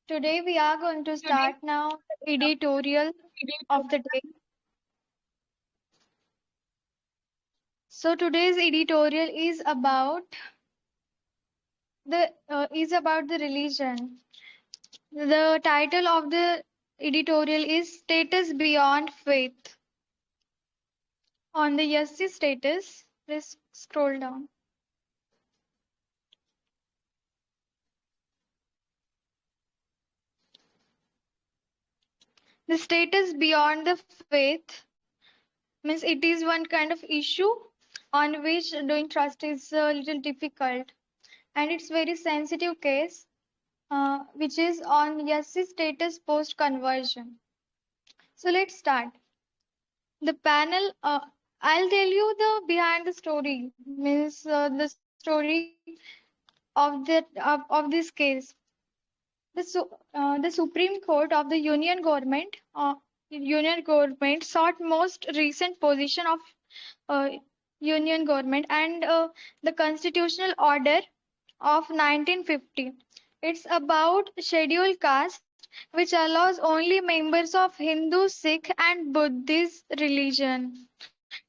Today we are going to start now the editorial of the day. So today's editorial is about the religion. The title of the editorial is Status Beyond Faith. On the Yessi status, please scroll down. The status beyond the faith means it is one kind of issue on which doing trust is a little difficult, and it's very sensitive case, which is on Yessi status post conversion. So let's start. The panel, I'll tell you the behind the story, means the story of this case. The Supreme Court of the Union Government sought most recent position of uh, Union Government and the Constitutional Order of 1950. It's about scheduled caste, which allows only members of Hindu, Sikh, and Buddhist religion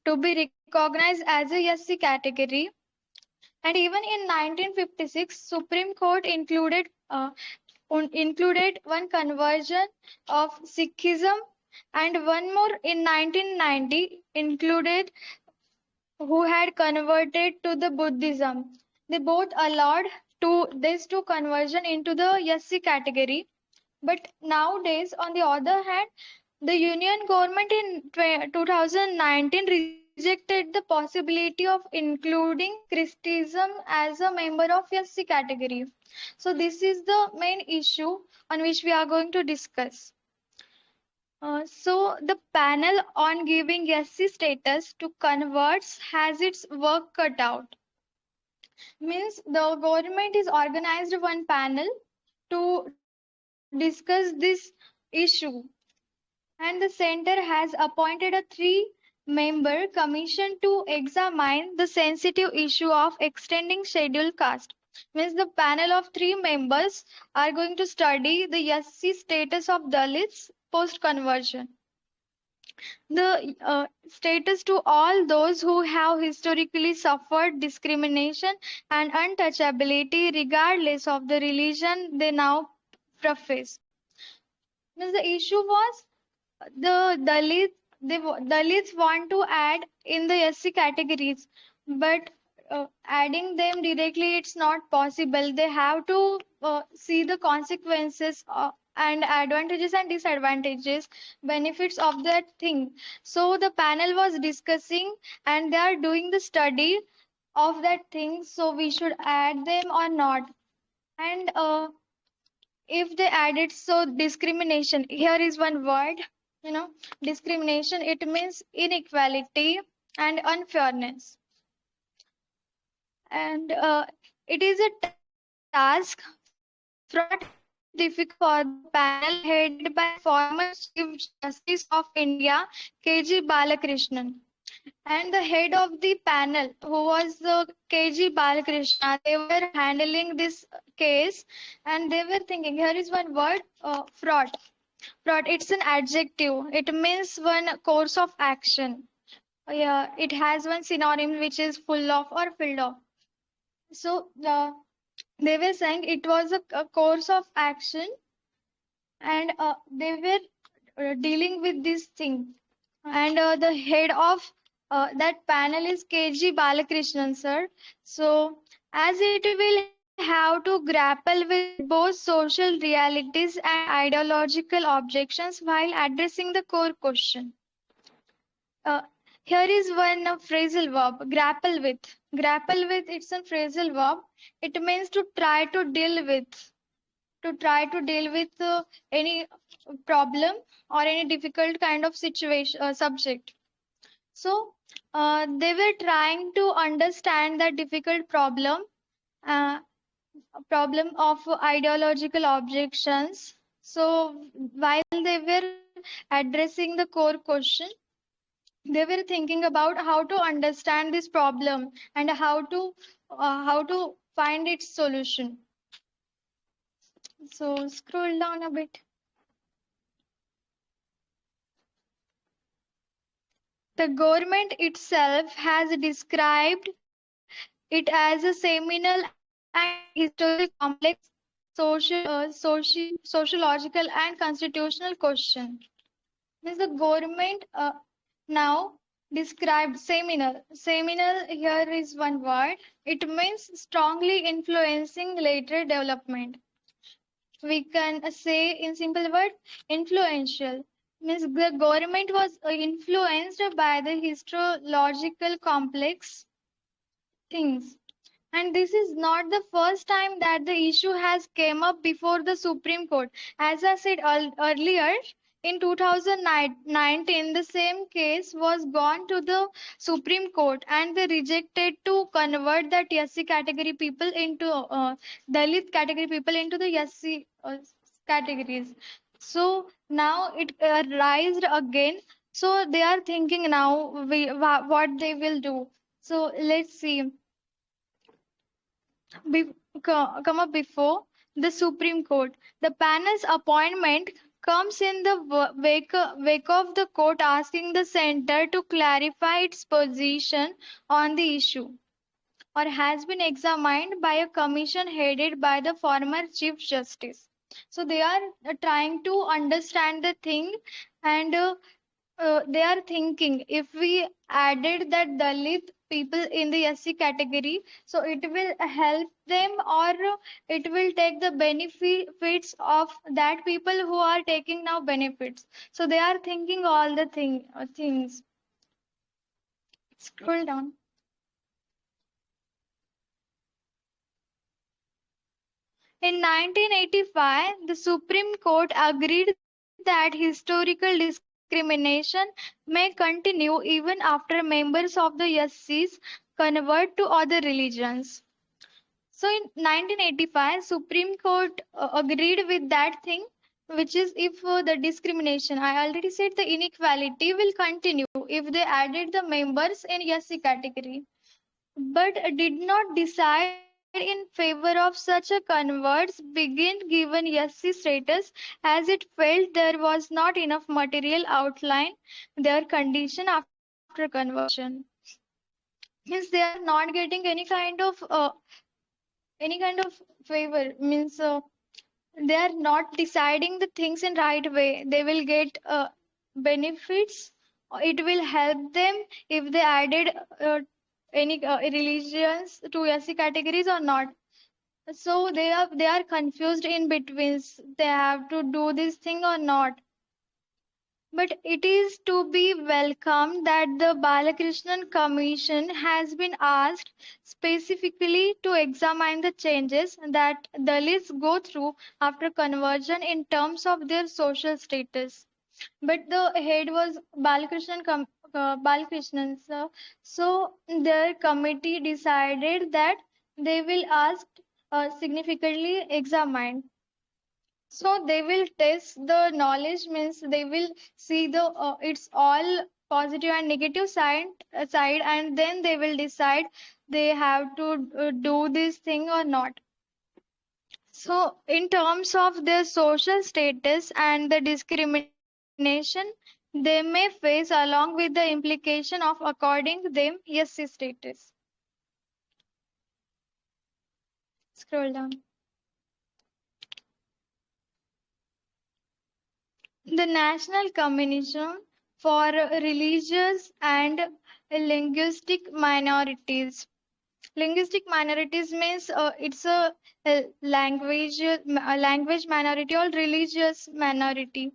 to be recognized as a SC category. And even in 1956, Supreme Court included one conversion of Sikhism, and one more in 1990 included who had converted to the Buddhism. They both allowed these two conversion into the SC category. But nowadays, on the other hand, the Union government in 2019 rejected the possibility of including Christianism as a member of SC category. So this is the main issue on which we are going to discuss. So the panel on giving SC status to converts has its work cut out. Means the government is organized one panel to discuss this issue, and the center has appointed a three-member commission to examine the sensitive issue of extending scheduled caste. Means the panel of three members are going to study the SC status of Dalits post conversion. The status to all those who have historically suffered discrimination and untouchability regardless of the religion they now profess. Means the issue was the Dalits want to add in the SC categories, but adding them directly it's not possible. They have to see the consequences and advantages and disadvantages, benefits of that thing. So the panel was discussing and they are doing the study of that thing. So we should add them or not. And if they added so discrimination, here is one word, you know, discrimination, it means inequality and unfairness. And it is a task fraught with difficulty for the panel headed by former Chief Justice of India, KG Balakrishnan. And the head of the panel, who was KG Balakrishna, they were handling this case, and they were thinking, here is one word, fraud. Fraud, it's an adjective. It means one course of action. Yeah, it has one synonym which is full of or filled of. So they were saying it was a course of action, and they were dealing with this thing. And the head of that panel is KG Balakrishnan, sir. So, as it will have to grapple with both social realities and ideological objections while addressing the core question. Uh, Here is one phrasal verb, grapple with. Grapple with, it's a phrasal verb. It means to try to deal with. To try to deal with any problem or any difficult kind of situation subject. So they were trying to understand the difficult uh, problem of ideological objections. So while they were addressing the core question, they were thinking about how to understand this problem and how to find its solution. So scroll down a bit. The government itself has described it as a seminal and historically complex sociological and constitutional question. Means the government now described seminal. Seminal here is one word. It means strongly influencing later development. We can say in simple word influential. Means the government was influenced by the histological complex things. And this is not the first time that the issue has came up before the Supreme Court. As I said earlier, in 2019, the same case was gone to the Supreme Court and they rejected to convert that SC category people into Dalit category people into the SC categories. So now it rised again. So they are thinking now what they will do. So let's see be- come up before the Supreme Court. The panel's appointment comes in the wake of the court asking the center to clarify its position on the issue or has been examined by a commission headed by the former Chief Justice. So they are trying to understand the thing and they are thinking if we added that Dalit people in the SC category, so it will help them or it will take the benefits of that people who are taking now benefits. So they are thinking all the things. Scroll down. In 1985, the Supreme Court agreed that historical discrimination may continue even after members of the SCs convert to other religions. So in 1985, Supreme Court agreed with that thing, which is if the discrimination, I already said the inequality will continue if they added the members in SC category but did not decide in favor of such a converts begin given SC status as it felt there was not enough material outline their condition after conversion. Means they are not getting any kind of favor. Means they are not deciding the things in right way. They will get benefits. It will help them if they added any religions to SC categories or not. So they are confused in between. They have to do this thing or not. But it is to be welcomed that the Balakrishnan Commission has been asked specifically to examine the changes that Dalits go through after conversion in terms of their social status. But the head was Balakrishnan, sir. So their committee decided that they will ask significantly examine, so they will test the knowledge, means they will see the it's all positive and negative side and then they will decide they have to do this thing or not. So in terms of their social status and the discrimination they may face along with the implication of according them SC status. Scroll down. The National Commission for Religious and Linguistic Minorities. Linguistic minorities means it's a language minority or religious minority.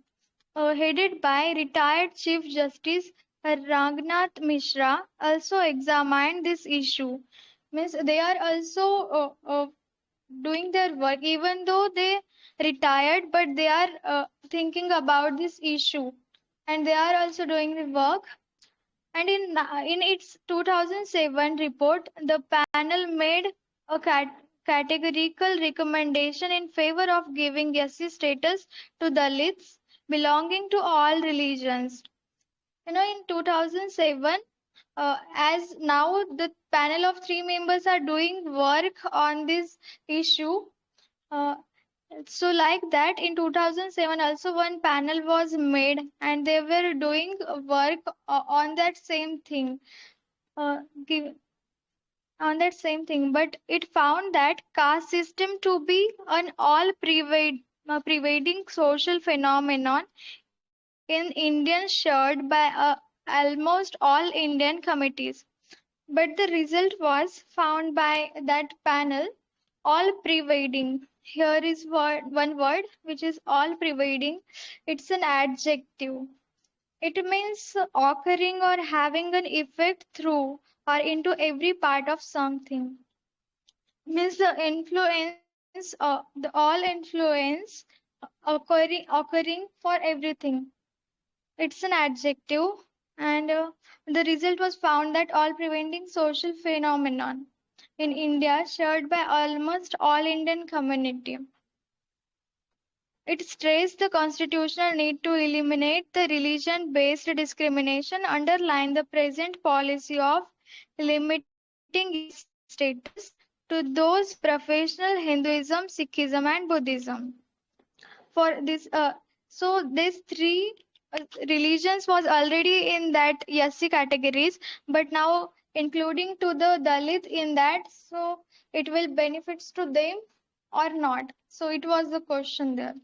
Headed by retired Chief Justice Raghunath Mishra, also examined this issue. Means they are also doing their work even though they retired but they are thinking about this issue and they are also doing the work. And in its 2007 report the panel made a categorical recommendation in favor of giving SC status to Dalits belonging to all religions. In 2007, as now the panel of three members are doing work on this issue, uh, So like that in 2007 also one panel was made and they were doing work on that same thing, give, on that same thing, but it found that caste system to be an all pervading social phenomenon in Indian shared by almost all Indian committees. But the result was found by that panel all pervading. Here is one word which is all pervading. It's an adjective. It means occurring or having an effect through or into every part of something. Means the influence, the all influence occurring for everything. It's an adjective, and the result was found that all preventing social phenomenon in India shared by almost all Indian community. It stressed the constitutional need to eliminate the religion-based discrimination underlying the present policy of limiting Yasi status to those professional Hinduism, Sikhism, and Buddhism. For this, so these three religions was already in that Yasi categories, but now including to the Dalit in that, so it will benefits to them or not. So it was the question there.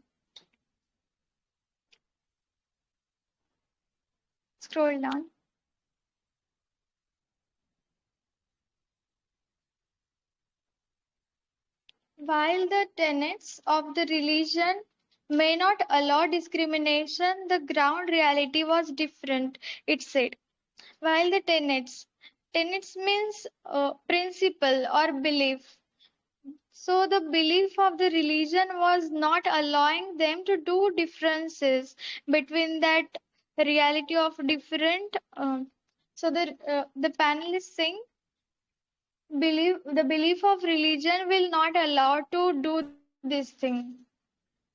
Scroll down. While the tenets of the religion may not allow discrimination, the ground reality was different, it said. While the tenets means principle or belief. So the belief of the religion was not allowing them to do differences between that reality of different. So the panel is saying the belief of religion will not allow to do this thing,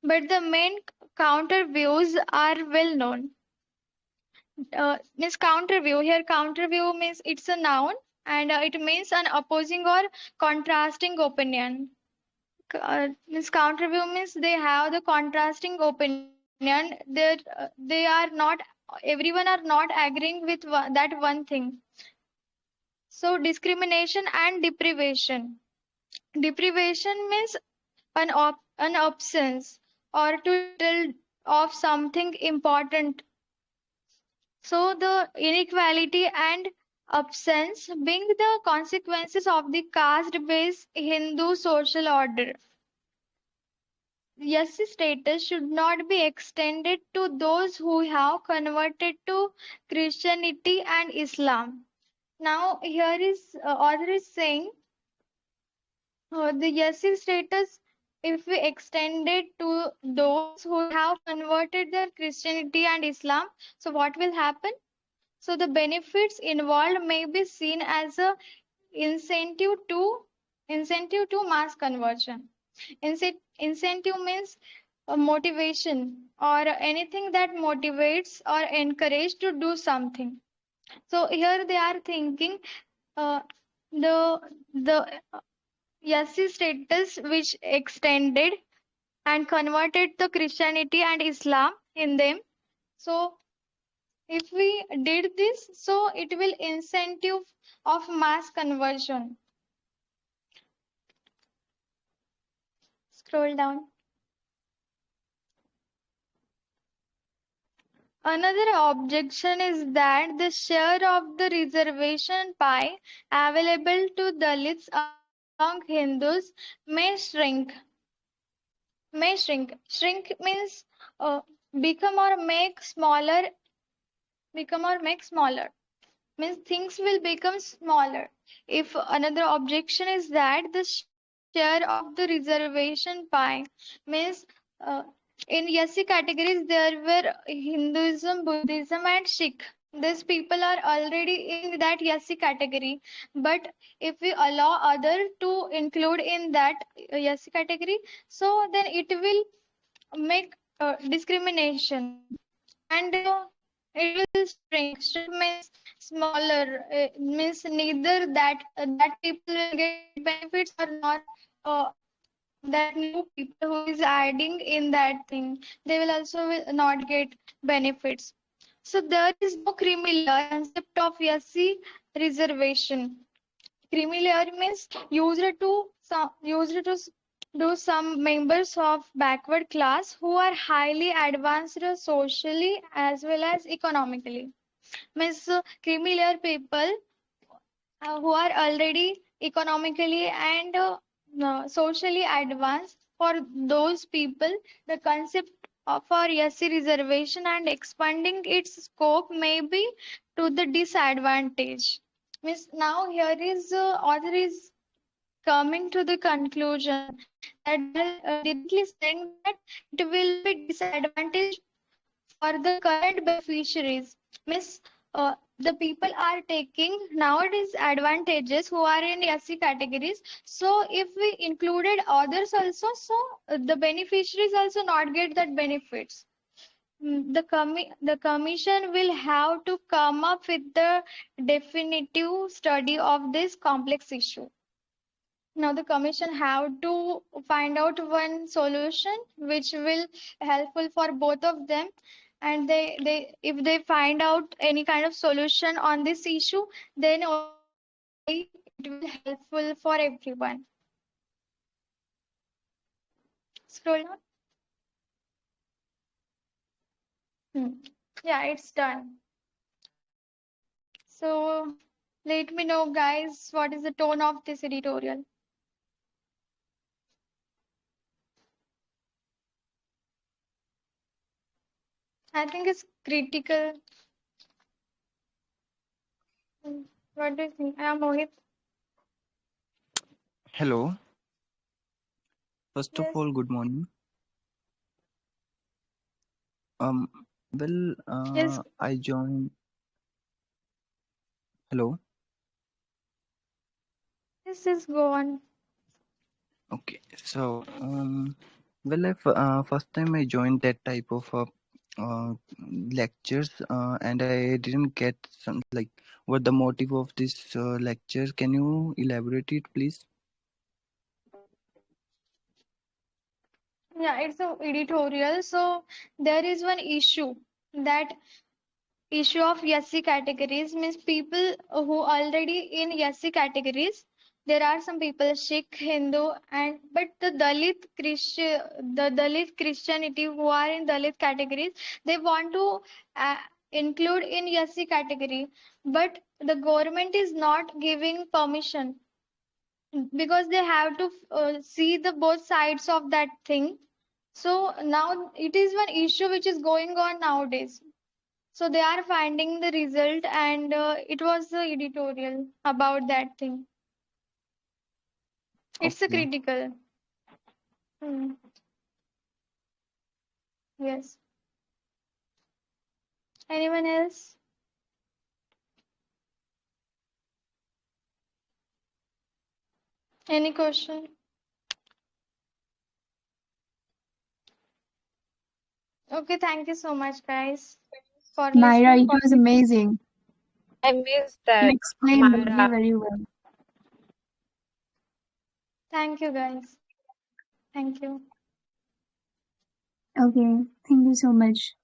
but the main counter views are well known. Means counter view here. Counter view means it's a noun and it means an opposing or contrasting opinion. Means counter view means they have the contrasting opinion. They are not, everyone are not agreeing with that one thing. So discrimination and deprivation. Deprivation means an absence or to tell of something important. So the inequality and absence being the consequences of the caste-based Hindu social order. Yes, status should not be extended to those who have converted to Christianity and Islam. Now, here is author is saying the Yasi status, if we extend it to those who have converted their Christianity and Islam, so what will happen? So the benefits involved may be seen as a incentive to incentive to mass conversion. Incentive means motivation or anything that motivates or encourage to do something. So here they are thinking uh, the Yasi status which extended and converted the Christianity and Islam in them. So if we did this, so it will incentive of mass conversion. Scroll down. Another objection is that the share of the reservation pie available to Dalits among Hindus may shrink. Shrink means uh, become or make smaller. Become or make smaller means things will become smaller. If another objection is that the share of the reservation pie means uh, in Yasi categories there were Hinduism, Buddhism, and Sikh. These people are already in that Yasi category, but if we allow other to include in that Yasi category, so then it will make discrimination and it will shrink. Shrink means smaller, means neither that people will get benefits or not, uh, that new people who is adding in that thing, they will also will not get benefits. So there is no creamy layer concept of SC reservation. Creamy layer means used to do some members of backward class who are highly advanced socially as well as economically. Means creamy layer people who are already economically and socially advanced. For those people, the concept of our SC reservation and expanding its scope may be to the disadvantage. Means now here is author is coming to the conclusion that they are directly saying that it will be disadvantage for the current beneficiaries. Means the people are taking nowadays advantages who are in SC categories. So if we included others also, so the beneficiaries also not get that benefits. The commission will have to come up with the definitive study of this complex issue. Now the commission have to find out one solution which will helpful for both of them, and they if they find out any kind of solution on this issue, then only it will helpful for everyone. Scroll down. Hmm. Yeah, it's done. So let me know, guys, what is the tone of this editorial. I think it's critical. Hmm. What do you think? I am Mohit. Hello. First of Yes. all, good morning. Um, Yes. I joined. Hello. Yes. Yes. Go on. Okay. First time I joined that type of lectures, and I didn't get some like what the motive of this lecture. Can you elaborate it, please? Yeah, it's a editorial. So there is one issue, that issue of SC categories means people who already in SC categories. There are some people Sikh, Hindu, and but the Dalit Christianity who are in Dalit categories, they want to uh, include in SC category, but the government is not giving permission because they have to see the both sides of that thing. So now it is one issue which is going on nowadays. So they are finding the result, and it was the editorial about that thing. It's a Okay. critical. Hmm. Yes. Anyone else? Any question? Okay, thank you so much, guys, for Naira, listening. it was amazing. I missed You that, explained very, Myra. very well. Thank you, guys. Thank you. Okay, thank you so much.